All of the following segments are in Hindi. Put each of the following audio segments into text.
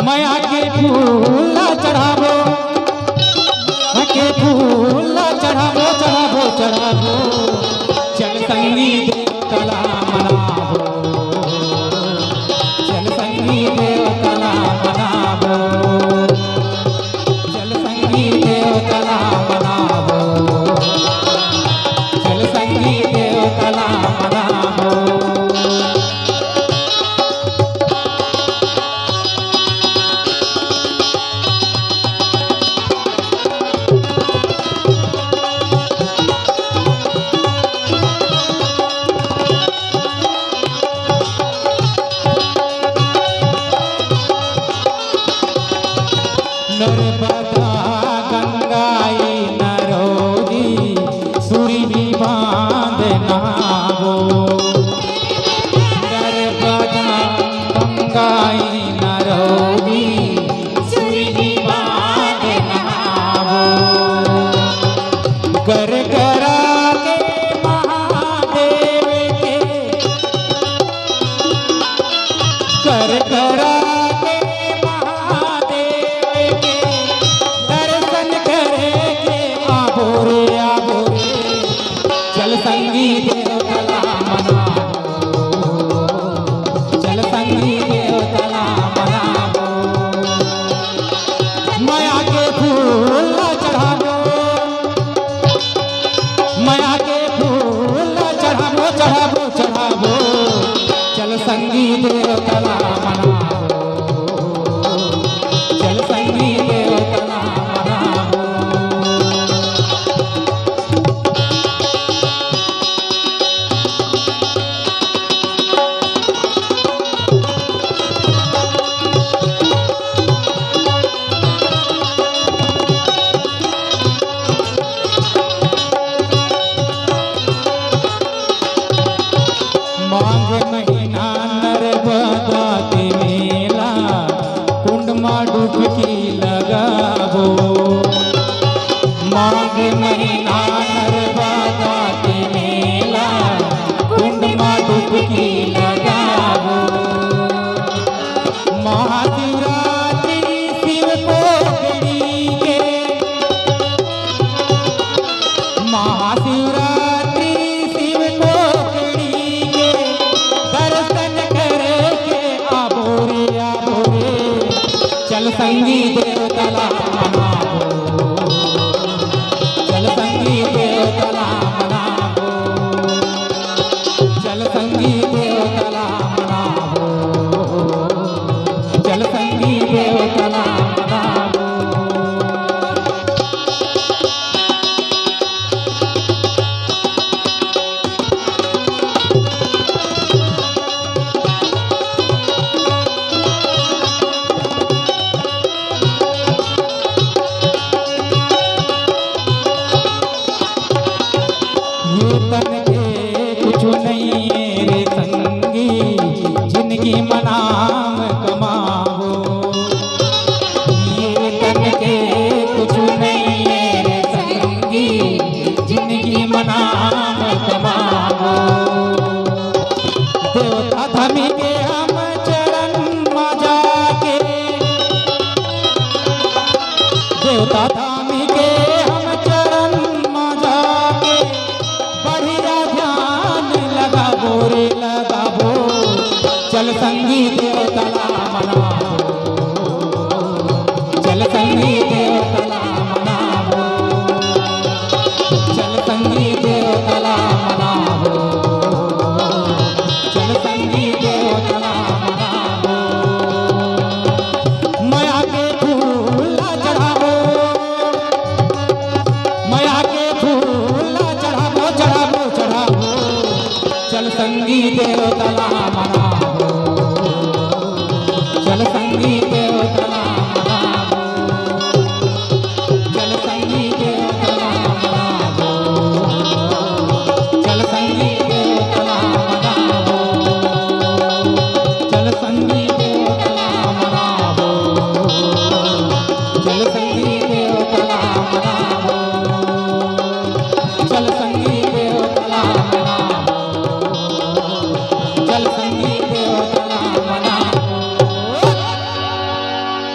माया के फूल चढ़ावो, के फूल चढ़ावो चढ़ावो चढ़ावो, चल संगी देवतला मनावो, चल संगी देवतला मनावो, चल संगी देवतला मनावो, चल संगी देवतला मनावो। नर्मदा गंगाई नरोदी सुरभि बांध नावो, नर्मदा गंगाई नरोदी सुरभि बांध नावो, कर करा के महादेव के, कर करा चल संगी देवतला मनावो, चल संगी देवतला मनावो, माया के फूल चढ़ावो, माया के फूल चढ़ावो चढ़ावो चढ़ावो, चल संगी देवतला मनावो, चल संगी देवतला मनावो। माघ महीना नर्मदा के मेला, कुंड में डुबकी लगावो, माघ महीना नर्मदा के मेला, कुंड में डुबकी लगावो, महाशिवरात्रि शिव कोकड़ी के, महाशिवरात्रि शिव कोकड़ी के, दर्शन करके आबो रे आबो रे, चल संगी देवतला मनावो, चल संगी देवतला मनावो, चल संगी देवतला मनावो, चल संगी देवतला मनावो।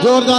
जोरदार